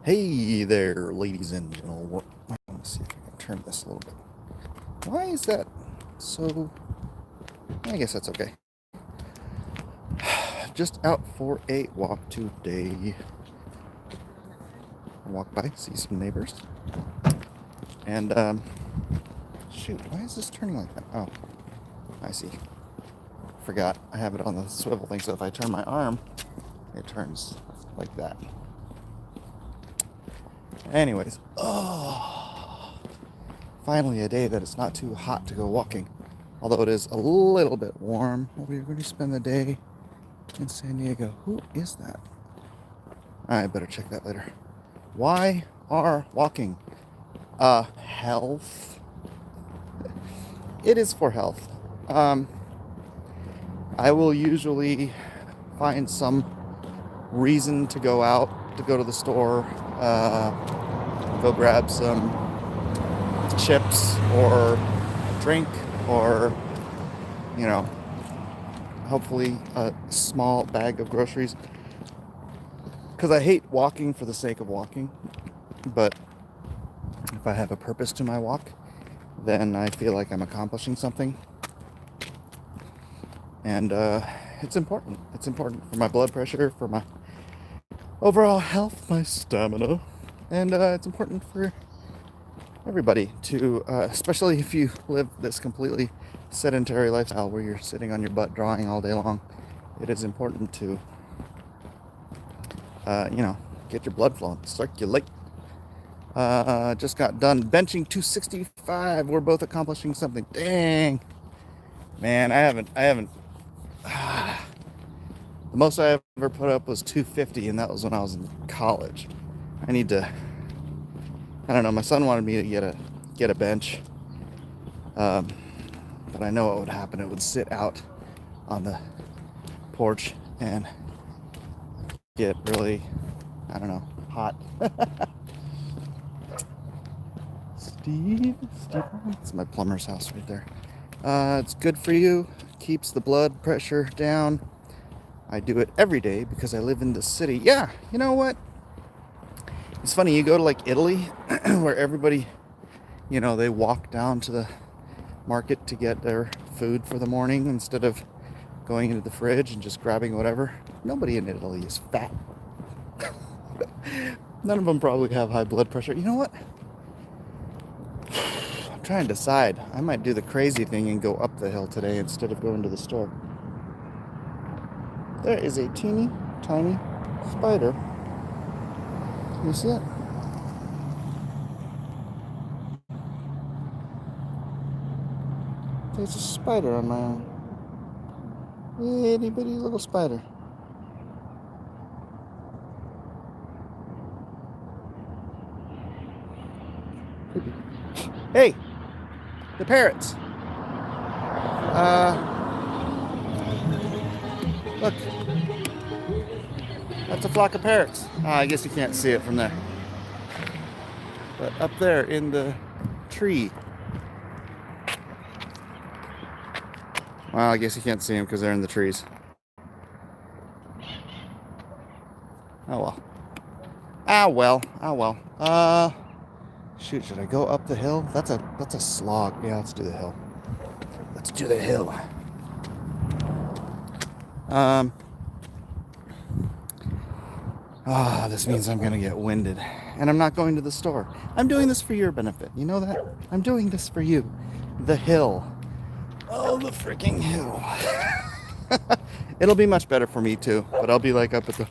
Hey there, ladies and gentlemen. Let me see if I can turn this a little bit. Why is that so? I guess that's okay. Just out for a walk today. Walk by, see some neighbors. And, shoot, why is this turning like that? Oh, I see. Forgot. I have it on the swivel thing, so if I turn my arm, it turns like that. Anyways, finally a day that it's not too hot to go walking. Although it is a little bit warm. We're going to spend the day in San Diego. Who is that? I better check that later. Why are walking? Health. It is for health. I will usually find some reason to go out, to go to the store, go grab some chips or a drink or, hopefully a small bag of groceries. Because I hate walking for the sake of walking. But if I have a purpose to my walk, then I feel like I'm accomplishing something. And it's important. It's important for my blood pressure, for my overall health, my stamina. And it's important for everybody to, especially if you live this completely sedentary lifestyle where you're sitting on your butt drawing all day long. It is important to, get your blood flowing, circulate. Just got done benching 265. We're both accomplishing something. Dang, man, I haven't. The most I ever put up was 250, and that was when I was in college. I need to. I don't know. My son wanted me to get a bench, but I know what would happen. It would sit out on the porch and get really, I don't know, hot. Steve, it's my plumber's house right there. It's good for you. Keeps the blood pressure down. I do it every day because I live in the city. Yeah, you know what? It's funny, you go to like Italy where everybody, they walk down to the market to get their food for the morning instead of going into the fridge and just grabbing whatever. Nobody in Italy is fat. None of them probably have high blood pressure. You know what? I'm trying to decide. I might do the crazy thing and go up the hill today instead of going to the store. There is a teeny tiny spider. Can you see it? There's a spider on my arm. Itty bitty little spider. Creepy. Hey! The parrots! Look. That's a flock of parrots. I guess you can't see it from there. But up there in the tree. Well, I guess you can't see them because they're in the trees. Oh well. Oh well. Shoot, should I go up the hill? That's a slog. Yeah, let's do the hill. Let's do the hill. This means I'm gonna get winded. And I'm not going to the store. I'm doing this for your benefit. You know that? I'm doing this for you. The hill. Oh, the freaking hill. It'll be much better for me too, but I'll be like up at the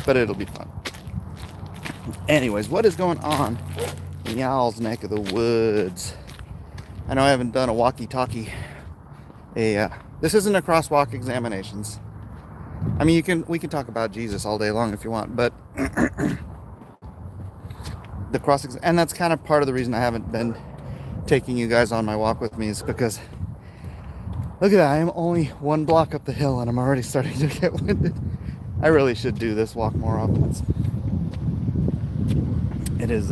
but it'll be fun. Anyways, what is going on in y'all's neck of the woods? I know I haven't done a walkie talkie. This isn't a crosswalk examinations. I mean, we can talk about Jesus all day long if you want, but and that's kind of part of the reason I haven't been taking you guys on my walk with me is because look at that, I am only 1 block up the hill and I'm already starting to get winded. I really should do this walk more often. It is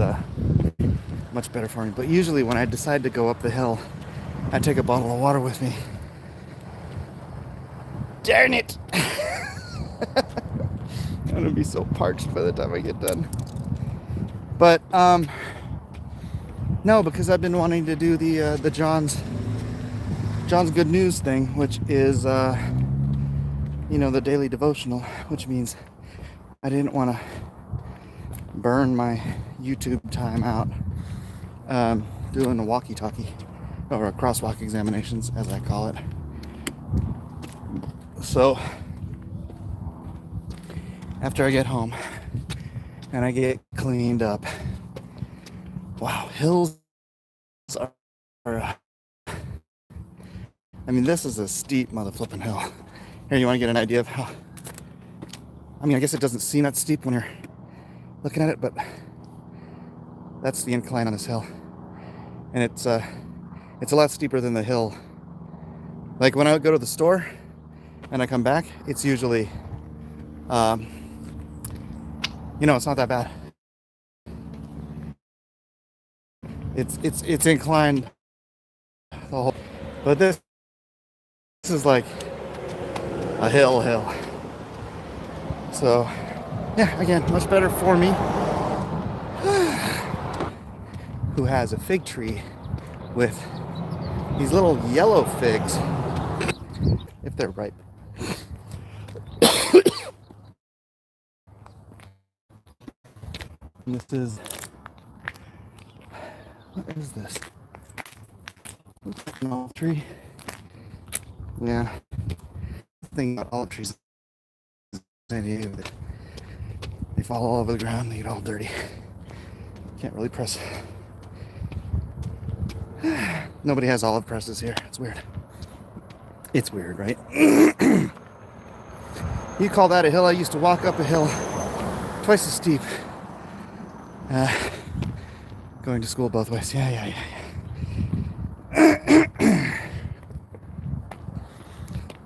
much better for me. But usually when I decide to go up the hill, I take a bottle of water with me. Darn it! gonna be so parched by the time I get done. But no, because I've been wanting to do the John's Good News thing, which is the daily devotional, which means I didn't want to burn my YouTube time out doing the walkie talkie or crosswalk examinations, as I call it. So after I get home and I get cleaned up, wow, hills are I mean, this is a steep mother flipping hill. Here, you want to get an idea of how, I mean, I guess it doesn't seem that steep when you're looking at it, but that's the incline on this hill. And it's a lot steeper than the hill. Like when I go to the store and I come back, it's usually, it's not that bad. It's inclined the whole, but this is like a hill. So yeah, again, much better for me who has a fig tree with these little yellow figs, if they're ripe. And this is, what is this? An olive tree. Yeah. The thing about olive trees in San Diego, they fall all over the ground, they get all dirty. Can't really press. Nobody has olive presses here. It's weird. It's weird, right? You call that a hill? I used to walk up a hill twice as steep. Going to school both ways. Yeah.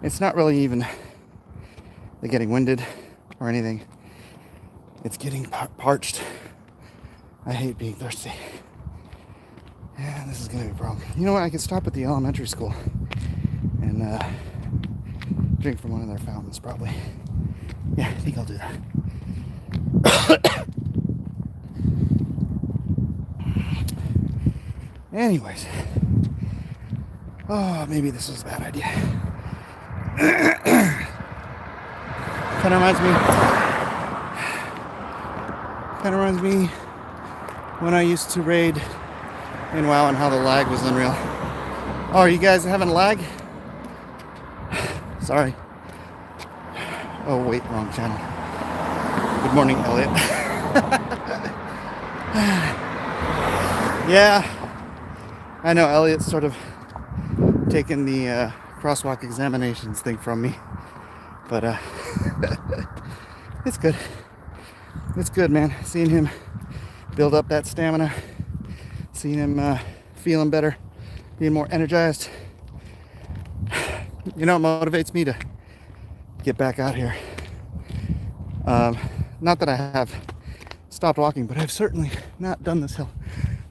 It's not really even the getting winded or anything. It's getting parched. I hate being thirsty. Yeah, this is gonna be a problem. You know what? I could stop at the elementary school and drink from one of their fountains, probably. Yeah, I think I'll do that. Anyways. Oh, maybe this was a bad idea. Kind of reminds me when I used to raid in WoW and how the lag was unreal. Oh, are you guys having lag? Sorry. Oh, wait, wrong channel. Good morning, Elliot. Yeah, I know Elliot's sort of taken the crosswalk examinations thing from me, but it's good. It's good, man. Seeing him build up that stamina, seeing him feeling better, being more energized. It motivates me to get back out here. Not that I have stopped walking, but I've certainly not done this hill.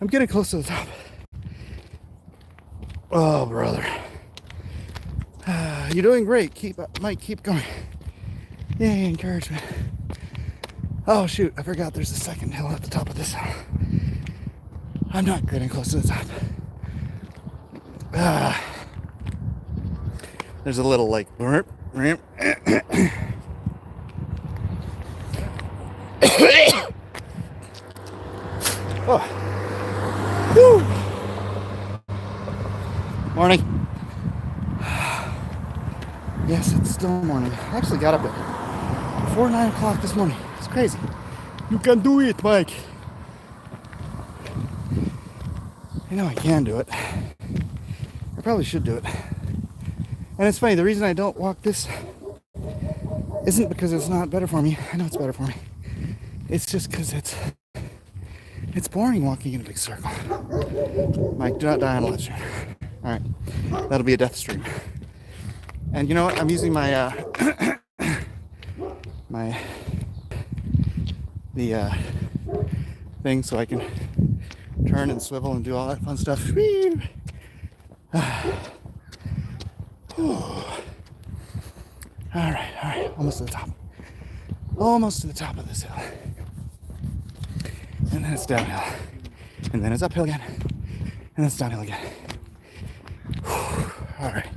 I'm getting close to the top. Oh, brother. You're doing great. Mike, keep going. Yay, encouragement. Oh, shoot. I forgot there's a second hill at the top of this hill. I'm not getting close to the top. There's a little like oh. Whew. Morning. Yes, it's still morning. I actually got up at before 9 o'clock this morning. It's crazy. You can do it, Mike. I can do it. I probably should do it. And it's funny, the reason I don't walk this isn't because it's not better for me. I know it's better for me. It's just because it's boring walking in a big circle. Mike, do not die on a live stream. Alright. That'll be a death stream. And you know what? I'm using my thing so I can turn and swivel and do all that fun stuff. Alright, almost to the top. almost to the top of this hill. And then it's downhill. And then it's uphill again. And then it's downhill again. All right.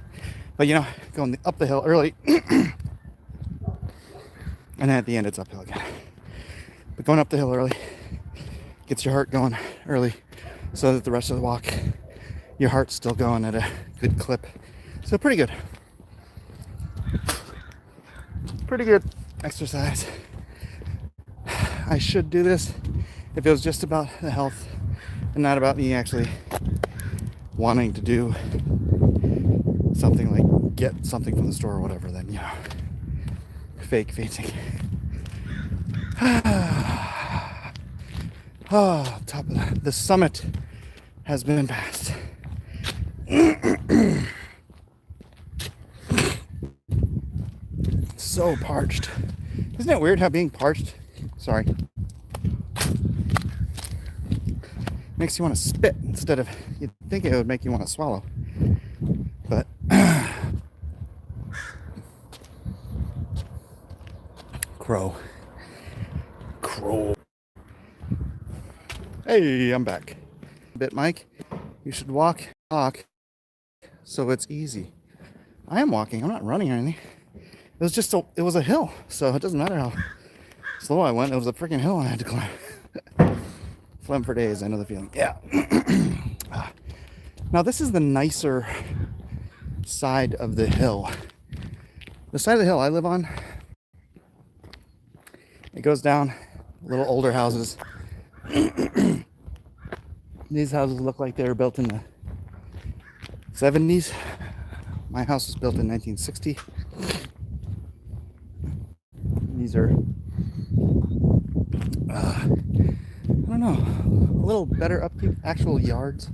But you know, going up the hill early. And then at the end, it's uphill again. But going up the hill early gets your heart going early so that the rest of the walk, your heart's still going at a good clip. So pretty good. Pretty good exercise. I should do this if it was just about the health and not about me actually wanting to do something like get something from the store or whatever, then, you know, fake fainting. Oh, top of the summit has been passed. So parched. Isn't it weird how being parched, sorry, makes you want to spit instead of, you'd think it would make you want to swallow. But crow. Hey, I'm back. Mike, you should walk, talk, so it's easy. I am walking. I'm not running or anything. It was just it was a hill, so it doesn't matter how slow I went. It was a freaking hill and I had to climb. Phlegm for days. I know the feeling. Yeah. Now this is the nicer side of the hill. The side of the hill I live on, it goes down, little older houses. These houses look like they were built in the 70s. My house was built in 1960. These are, I don't know, a little better upkeep. Actual yards.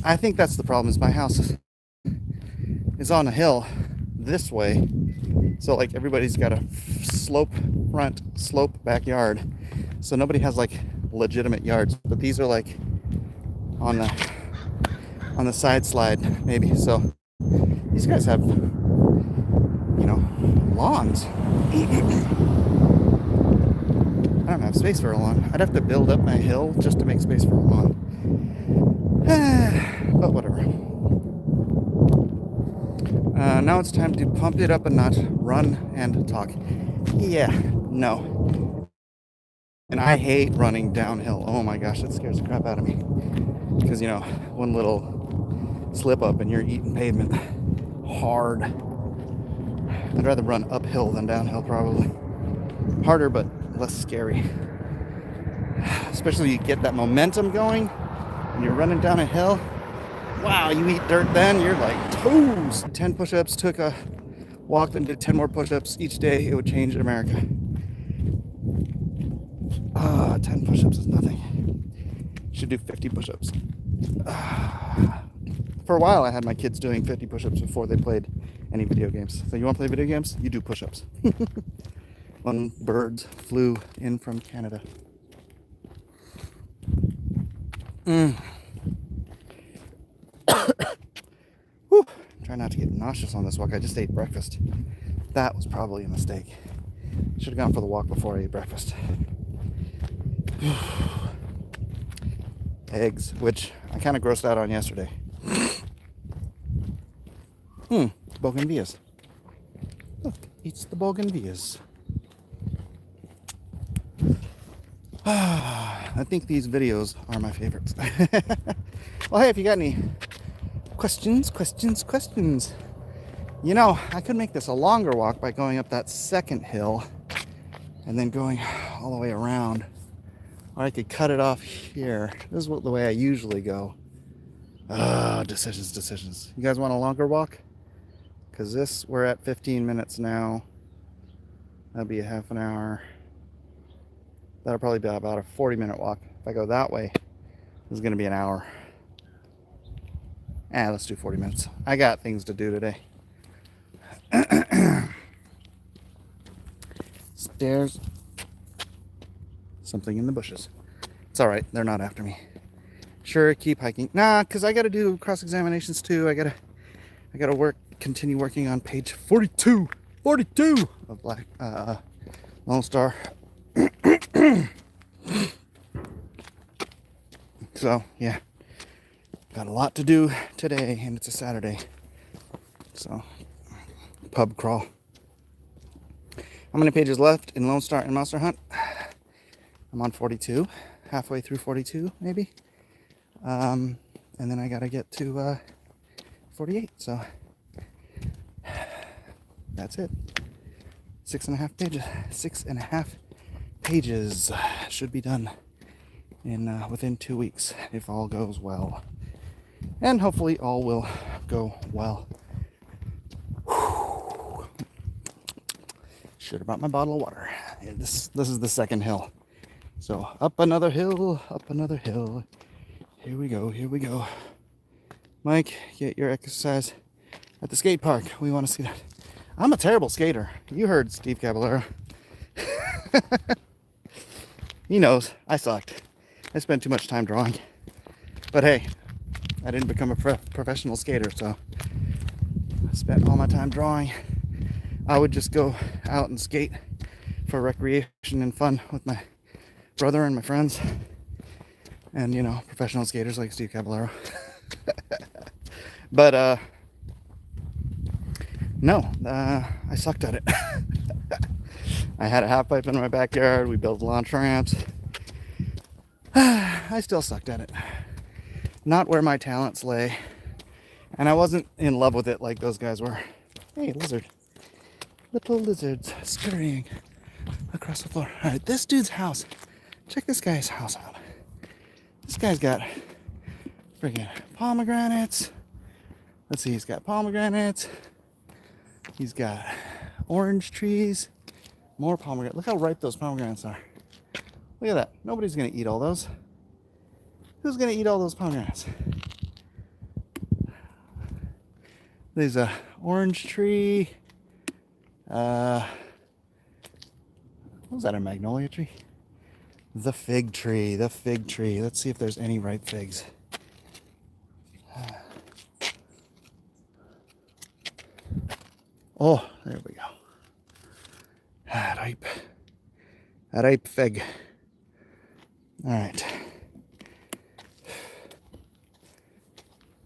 I think that's the problem. Is my house is on a hill this way, so like everybody's got a slope front, slope backyard. So nobody has like legitimate yards, but these are like on the side slide maybe. So these guys have, you know, lawns. I don't have space for a lawn. I'd have to build up my hill just to make space for a lawn. But whatever. Now it's time to pump it up a notch, run and talk. Yeah, no. And I hate running downhill. Oh my gosh, that scares the crap out of me. Because, you know, one little slip up and you're eating pavement hard. I'd rather run uphill than downhill, probably. Harder, but less scary. Especially you get that momentum going and you're running down a hill. Wow, you eat dirt then, you're like toast. 10 push-ups, took a walk and did 10 more push-ups each day. It would change America. 10 push-ups is nothing. Should do 50 push-ups. For a while I had my kids doing 50 push-ups before they played any video games. So you want to play video games? You do push-ups. One bird flew in from Canada. Whew. Try not to get nauseous on this walk. I just ate breakfast. That was probably a mistake. Should have gone for the walk before I ate breakfast. Eggs, which I kind of grossed out on yesterday. Bougainvilleas. Look, it's the bougainvilleas. I think these videos are my favorites. Well, hey, if you got any questions, you know, I could make this a longer walk by going up that second hill and then going all the way around. Or I could cut it off here. This is the way I usually go. Decisions. You guys want a longer walk? Because we're at 15 minutes now. That'll be a half an hour. That'll probably be about a 40-minute walk. If I go that way, this is going to be an hour. Let's do 40 minutes. I got things to do today. Stairs. Something in the bushes. It's all right. They're not after me. Sure, keep hiking. Nah, because I got to do cross-examinations too. I gotta continue working on page 42 of Lone Star. So, yeah. Got a lot to do today, and it's a Saturday. So, pub crawl. How many pages left in Lone Star and Monster Hunt? I'm on 42. Halfway through 42, maybe. And then I gotta get to 48. So, that's it. 6.5 pages. 6.5 pages should be done in within 2 weeks if all goes well, and hopefully all will go well. Should have brought my bottle of water. This is the second hill, so up another hill, up another hill. Here we go, here we go. Mike, get your exercise at the skate park. We want to see that. I'm a terrible skater. You heard Steve Caballero. He knows I sucked. I spent too much time drawing. But hey, I didn't become a professional skater, so I spent all my time drawing. I would just go out and skate for recreation and fun with my brother and my friends. And, you know, professional skaters like Steve Caballero. But, no, I sucked at it. I had a half pipe in my backyard. We built launch ramps. I still sucked at it. Not where my talents lay. And I wasn't in love with it like those guys were. Hey, lizard. Little lizards scurrying across the floor. All right, this dude's house. Check this guy's house out. This guy's got friggin' pomegranates. Let's see, he's got pomegranates. He's got orange trees. More pomegranates. Look how ripe those pomegranates are. Look at that. Nobody's going to eat all those. Who's going to eat all those pomegranates? There's a orange tree. What was that, a magnolia tree? The fig tree. The fig tree. Let's see if there's any ripe figs. Oh, there we go. Ripe. Ripe fig. All right.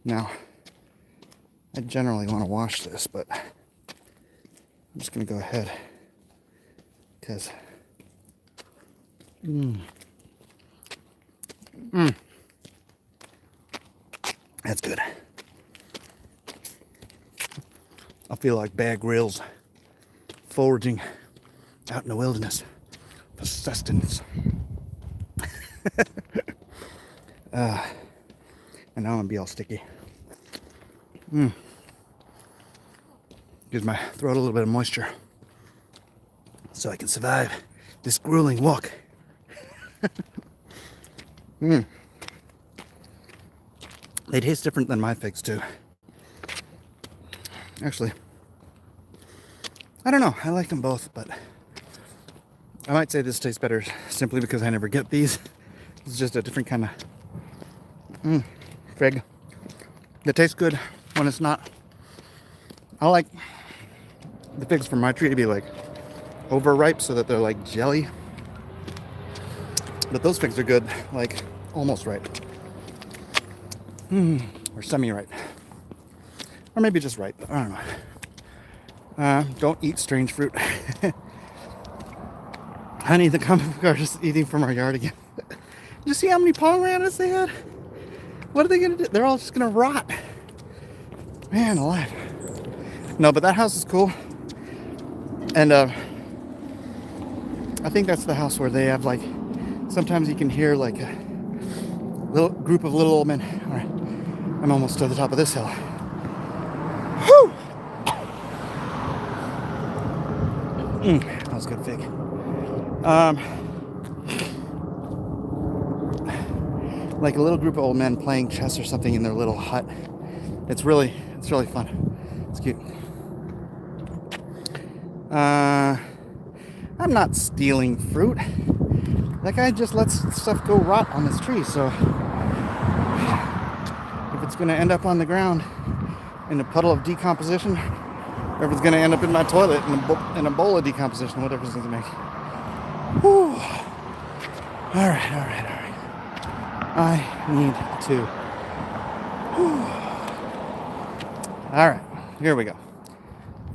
Now, I generally want to wash this, but I'm just going to go ahead because that's good. I feel like Bear Grylls foraging out in the wilderness for sustenance. And now I'm gonna be all sticky. Gives my throat a little bit of moisture so I can survive this grueling walk. They taste different than my figs too. Actually, I don't know. I like them both, but I might say this tastes better simply because I never get these. It's just a different kind of fig. It tastes good when it's not. I like the figs from my tree to be like overripe so that they're like jelly. But those figs are good, like almost ripe. Or semi-ripe. Or maybe just ripe. I don't know. Don't eat strange fruit. Honey, the comic book artist eating from our yard again. Did you see how many pomegranates they had? What are they going to do? They're all just going to rot. Man alive. No, but that house is cool. And I think that's the house where they have like, sometimes you can hear like a little group of little old men. All right, I'm almost to the top of this hill. Whew! That was a good fig. Like a little group of old men playing chess or something in their little hut. It's really fun. It's cute. I'm not stealing fruit. That guy just lets stuff go rot on this tree, so if it's gonna end up on the ground in a puddle of decomposition, or if it's gonna end up in my toilet in a bowl of decomposition, whatever it's gonna make, Whew. All right. I need to. Whew. All right, here we go.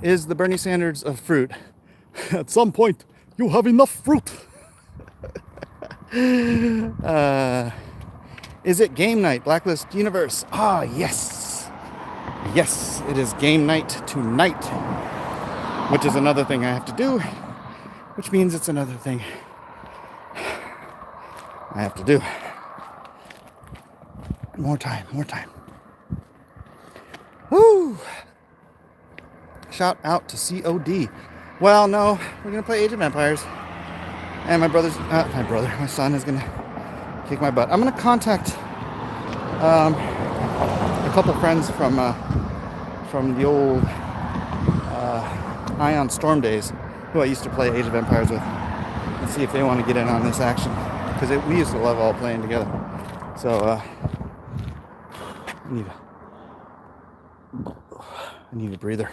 Is the Bernie Sanders of fruit? At some point, you have enough fruit. Is it game night? Blacklist Universe. Ah, yes. Yes, it is game night tonight. Which is another thing I have to do. Which means it's another thing I have to do. More time. Woo! Shout out to COD. Well, no, we're gonna play Age of Empires. And my son is gonna kick my butt. I'm gonna contact a couple friends from the old Ion Storm days, who I used to play Age of Empires with, and see if they want to get in on this action, because we used to love all playing together. So I need a breather.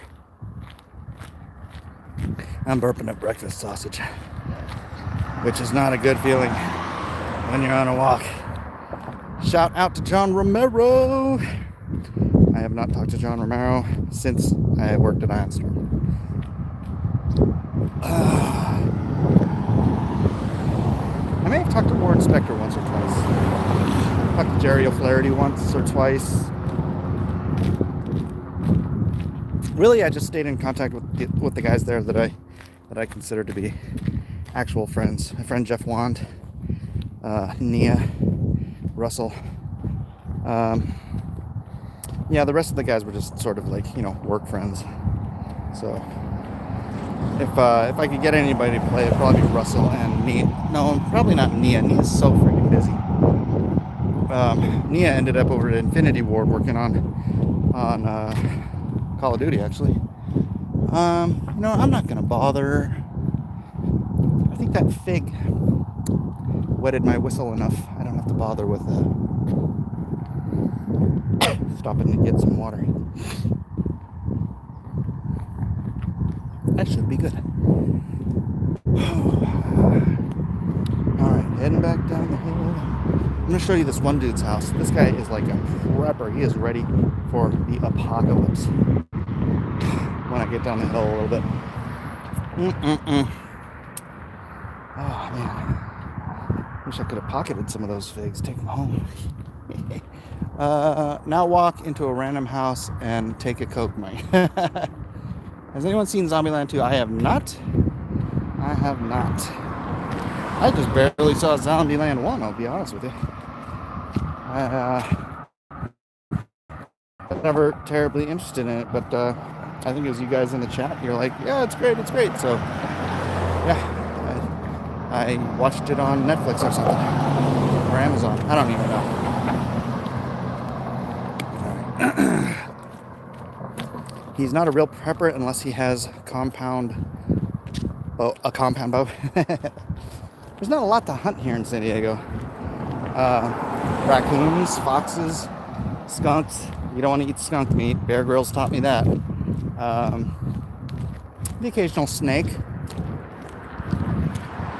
I'm burping up breakfast sausage, which is not a good feeling when you're on a walk. Shout out to John Romero. I have not talked to John Romero since I worked at Ion Storm. I may have talked to Warren Spector once or twice. Talked to Jerry O'Flaherty once or twice. Really, I just stayed in contact with the guys there that I consider to be actual friends. My friend Jeff Wand, Nia, Russell. Yeah, the rest of the guys were just sort of like, work friends. So if I could get anybody to play, it'd probably be Russell and Nia. No, probably not Nia. Nia's so freaking busy. Nia ended up over at Infinity Ward working on Call of Duty, actually. I'm not gonna bother. I think that fig wetted my whistle enough. I don't have to bother with stopping to get some water. That should be good. Alright, heading back down the hill. I'm gonna show you this one dude's house. This guy is like a prepper. He is ready for the apocalypse. When I get down the hill a little bit. Oh man. Wish I could have pocketed some of those figs, take them home. Now walk into a random house and take a Coke mine. Has anyone seen Zombieland 2? I have not. I just barely saw Zombieland 1, I'll be honest with you. I'm never terribly interested in it, but I think it was you guys in the chat. You're like, yeah, it's great. So, yeah, I watched it on Netflix or something, or Amazon. I don't even know. He's not a real prepper unless he has a compound bow. There's not a lot to hunt here in San Diego. Raccoons, foxes, skunks. You don't want to eat skunk meat. Bear Grylls taught me that. The occasional snake.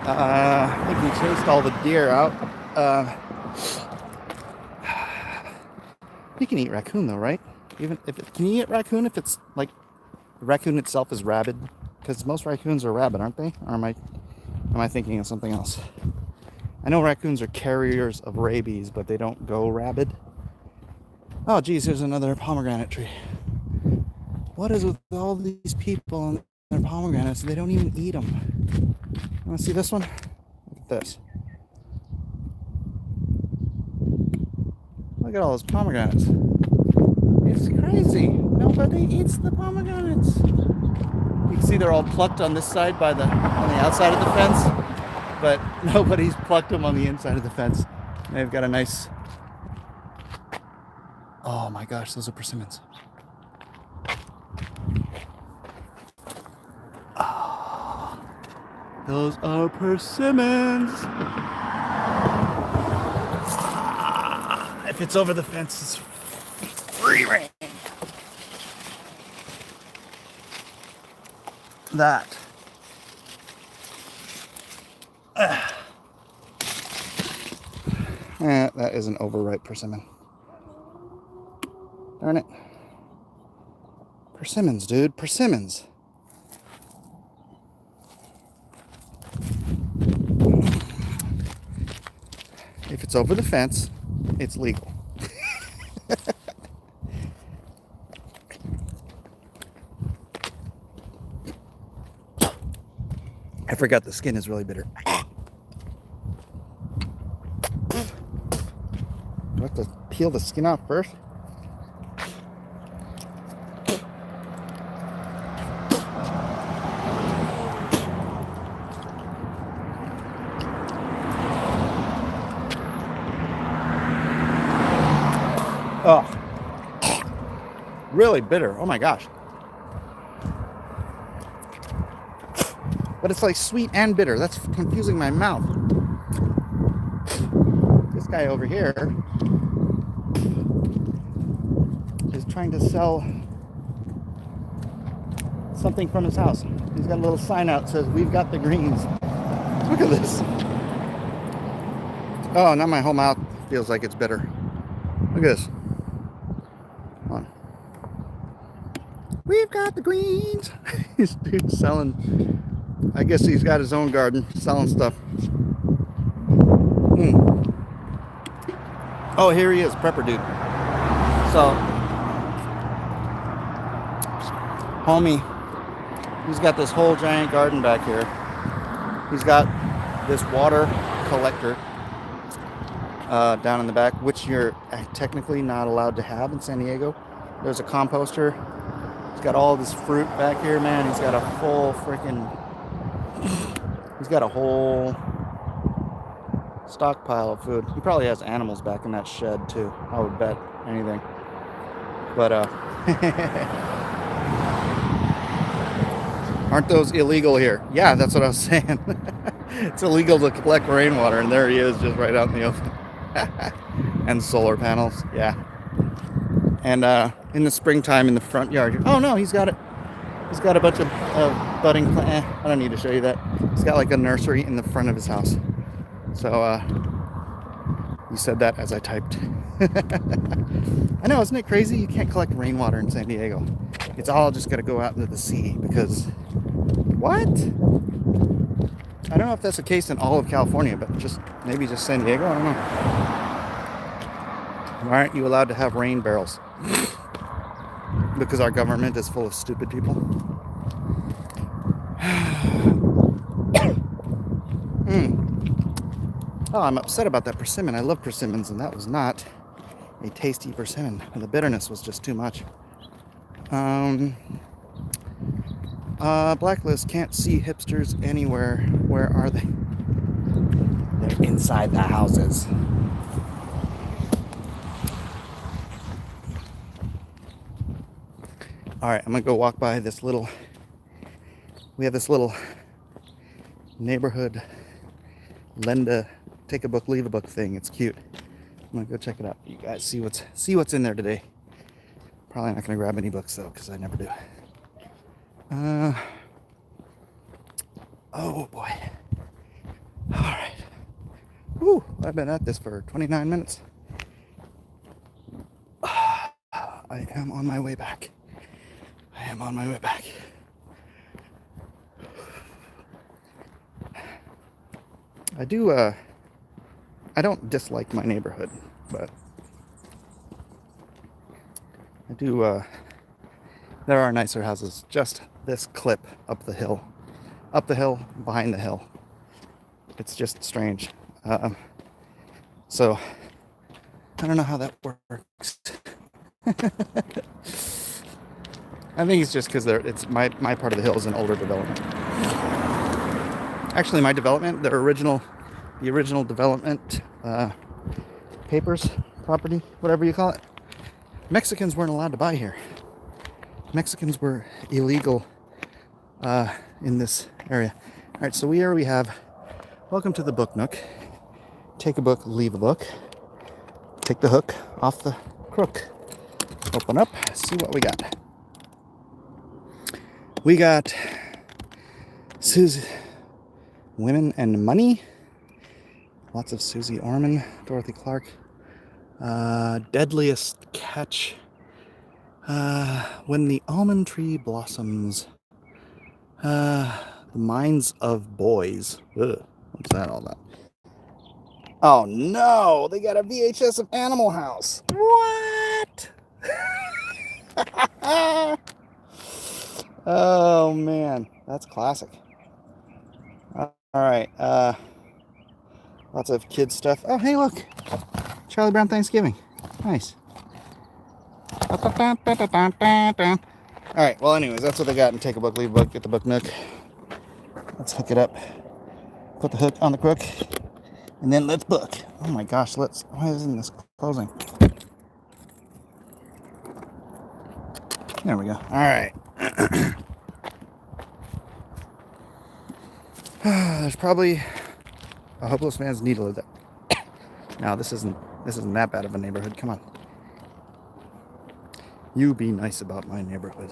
I think we chased all the deer out. You can eat raccoon though, right? Can you eat raccoon if it's like the raccoon itself is rabid? Because most raccoons are rabid, aren't they? Or am I thinking of something else? I know raccoons are carriers of rabies, but they don't go rabid. Oh, geez, there's another pomegranate tree. What is with all these people and their pomegranates? They don't even eat them. You want to see this one? Look at this. Look at all those pomegranates. It's crazy. Nobody eats the pomegranates. You can see they're all plucked on this side on the outside of the fence, but nobody's plucked them on the inside of the fence. They've got a nice... Oh my gosh, those are persimmons. Oh, those are persimmons. If it's over the fence, it's free reign. That. That is an overripe persimmon. Darn it. Persimmons, dude. Persimmons. If it's over the fence, it's legal. I forgot the skin is really bitter. Do I have to peel the skin off first? Oh, really bitter. Oh my gosh. But it's like sweet and bitter. That's confusing my mouth. This guy over here is trying to sell something from his house. He's got a little sign out that says, "We've got the greens." Look at this. Oh, now my whole mouth feels like it's bitter. Look at this. Come on. We've got the greens. This dude's selling. I guess he's got his own garden, selling stuff. Oh, here he is, prepper dude. So, homie, he's got this whole giant garden back here. He's got this water collector down in the back, which you're technically not allowed to have in San Diego. There's a composter. He's got all this fruit back here, man. He's got a full freaking... He's got a whole stockpile of food. He probably has animals back in that shed too. I would bet anything. But aren't those illegal here? Yeah, that's what I was saying. It's illegal to collect rainwater, and there he is, just right out in the open. And solar panels, yeah. And in the springtime in the front yard. Oh no, he's got it. He's got a bunch of budding plants. I don't need to show you that. He's got like a nursery in the front of his house. So, you said that as I typed. I know, isn't it crazy? You can't collect rainwater in San Diego. It's all just got to go out into the sea because... What? I don't know if that's the case in all of California, but maybe just San Diego? I don't know. Why aren't you allowed to have rain barrels? Because our government is full of stupid people. Oh, I'm upset about that persimmon. I love persimmons, and that was not a tasty persimmon. The bitterness was just too much. Blacklist, can't see hipsters anywhere. Where are they? They're inside the houses. All right, I'm gonna go walk by this little... We have this little neighborhood lend take a book, leave a book thing. It's cute. I'm gonna go check it out. You guys see what's in there today. Probably not gonna grab any books though, because I never do. Oh boy. All right. Whew, I've been at this for 29 minutes. I am on my way back. I don't dislike my neighborhood, but I do, there are nicer houses. Just this clip up the hill, behind the hill. It's just strange. So, I don't know how that works. I think it's just because it's my part of the hill is an older development. Actually, my development, the original development papers, property, whatever you call it, Mexicans weren't allowed to buy here. Mexicans were illegal in this area. All right, so here we have, welcome to the Book Nook. Take a book, leave a book. Take the hook off the crook. Open up, see what we got. We got Women and Money. Lots of Susie Orman, Dorothy Clark. Deadliest Catch. When the Almond Tree Blossoms. The Minds of Boys. Ugh, what's that all about? Oh no, they got a VHS of Animal House. What? Oh man, that's classic. All right, lots of kids stuff. Oh hey, look, Charlie Brown Thanksgiving. Nice. All right, well anyways, that's what they got in Take a Book, Leave a Book, Get the Book Nook. Let's hook it up. Put the hook on the crook, and then let's book. Oh my gosh, why isn't this closing? There we go. All right. There's probably a hopeless man's needle there. Now this isn't that bad of a neighborhood. Come on. You be nice about my neighborhood.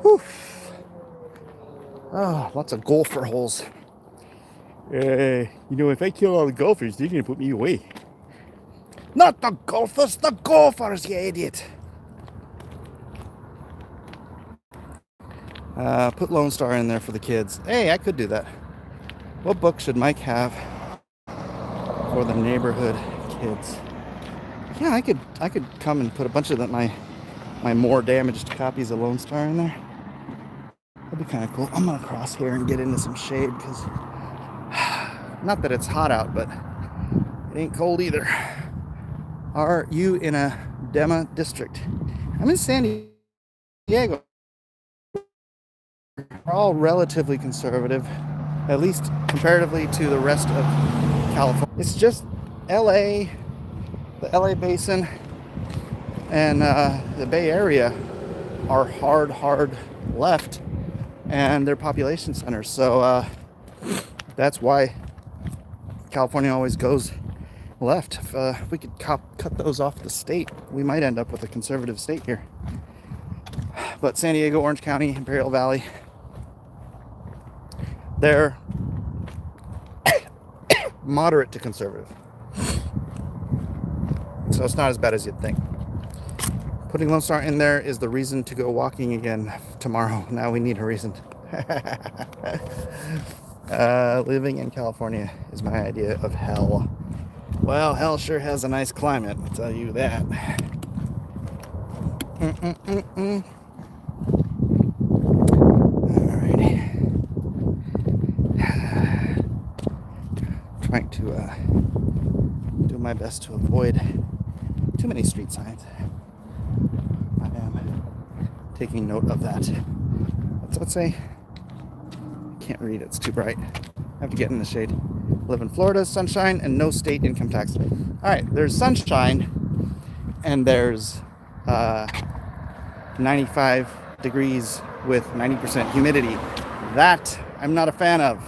Whew. Oh, lots of golfer holes. If I kill all the golfers, they're gonna put me away. Not the golfers, you idiot. Put Lone Star in there for the kids. Hey, I could do that. What book should Mike have for the neighborhood kids? Yeah, I could come and put a bunch of my more damaged copies of Lone Star in there. That'd be kind of cool. I'm gonna cross here and get into some shade because not that it's hot out, but it ain't cold either. Are you in a Dema district? I'm in San Diego. We're all relatively conservative, at least comparatively to the rest of California. It's just LA, the LA basin, and the Bay Area are hard left, and they're population centers. So that's why California always goes left. If we could cut those off the state, we might end up with a conservative state here. But San Diego, Orange County, Imperial Valley, they're moderate to conservative. So it's not as bad as you'd think. Putting Lone Star in there is the reason to go walking again tomorrow. Now we need a reason. Living in California is my idea of hell. Well, hell sure has a nice climate, I'll tell you that. Alrighty. Trying to do my best to avoid too many street signs. I am taking note of that. What's that say? I can't read, it's too bright. I have to get in the shade. Live in Florida, sunshine, and no state income tax. Alright, there's sunshine, and there's 95 degrees with 90% humidity. That I'm not a fan of.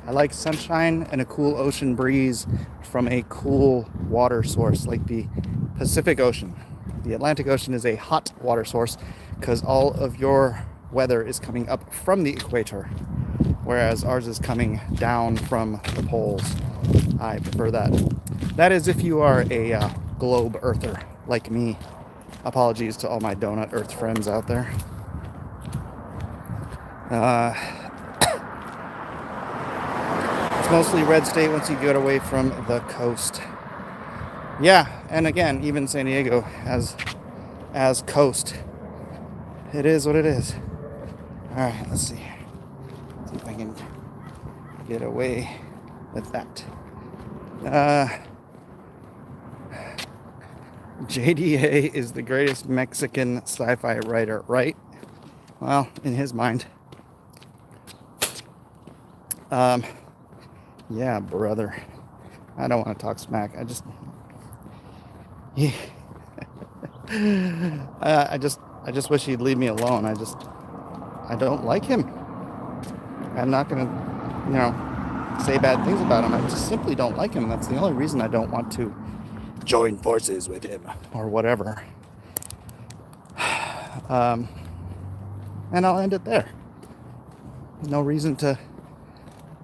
I like sunshine and a cool ocean breeze from a cool water source like the Pacific Ocean. The Atlantic Ocean is a hot water source because all of your weather is coming up from the equator, whereas ours is coming down from the poles. I prefer that. That is if you are a globe earther like me. Apologies to all my donut earth friends out there. It's mostly red state once you get away from the coast. Yeah, and again, even San Diego as coast. It is what it is. Alright, let's see. See if I can get away with that. JDA is the greatest Mexican sci-fi writer, right? Well, in his mind. Yeah, brother. I don't want to talk smack. I just wish he'd leave me alone. I don't like him. I'm not gonna, say bad things about him. I just simply don't like him. That's the only reason I don't want to join forces with him or whatever. And I'll end it there. No reason to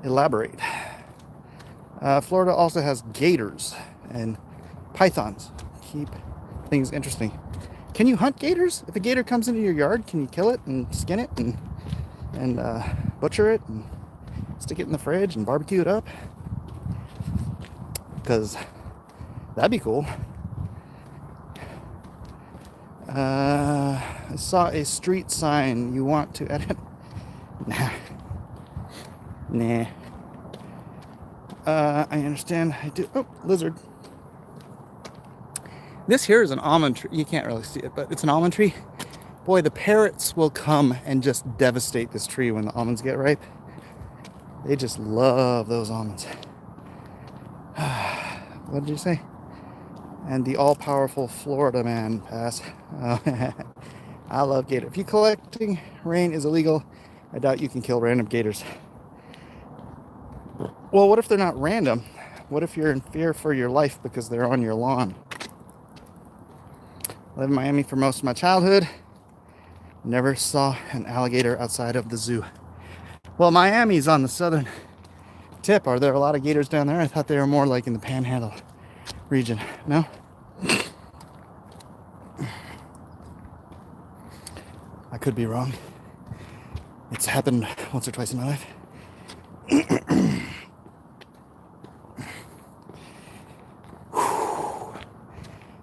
elaborate. Florida also has gators and pythons. Keep things interesting. Can you hunt gators? If a gator comes into your yard, can you kill it and skin it and butcher it and stick it in the fridge and barbecue it up? Because that'd be cool. I saw a street sign. You want to edit? Nah. I understand. I do. Oh, lizard. This here is an almond tree. You can't really see it, but it's an almond tree. Boy, the parrots will come and just devastate this tree when the almonds get ripe. They just love those almonds. What did you say? And the all-powerful Florida man pass. I love gators. If you collecting rain is illegal, I doubt you can kill random gators. Well, what if they're not random? What if you're in fear for your life because they're on your lawn? I lived in Miami for most of my childhood. Never saw an alligator outside of the zoo. Well, Miami's on the southern tip. Are there a lot of gators down there? I thought they were more like in the Panhandle region. No? I could be wrong. It's happened once or twice in my life.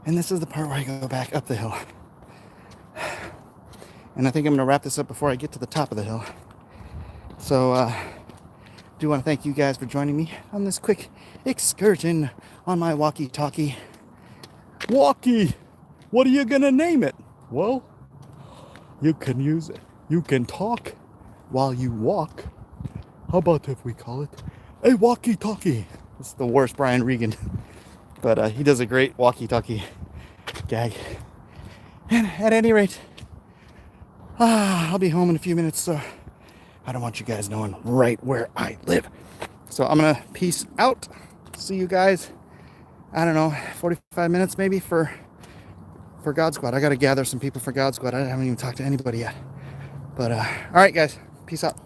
And this is the part where I go back up the hill. And I think I'm going to wrap this up before I get to the top of the hill. So, do want to thank you guys for joining me on this quick excursion on my walkie talkie. Walkie! What are you going to name it? Well, you can use it. You can talk while you walk. How about if we call it a walkie talkie? It's the worst Brian Regan. But he does a great walkie-talkie gag. And at any rate, I'll be home in a few minutes, so I don't want you guys knowing right where I live. So I'm going to peace out. See you guys, I don't know, 45 minutes maybe for God Squad. I got to gather some people for God Squad. I haven't even talked to anybody yet. But all right, guys. Peace out.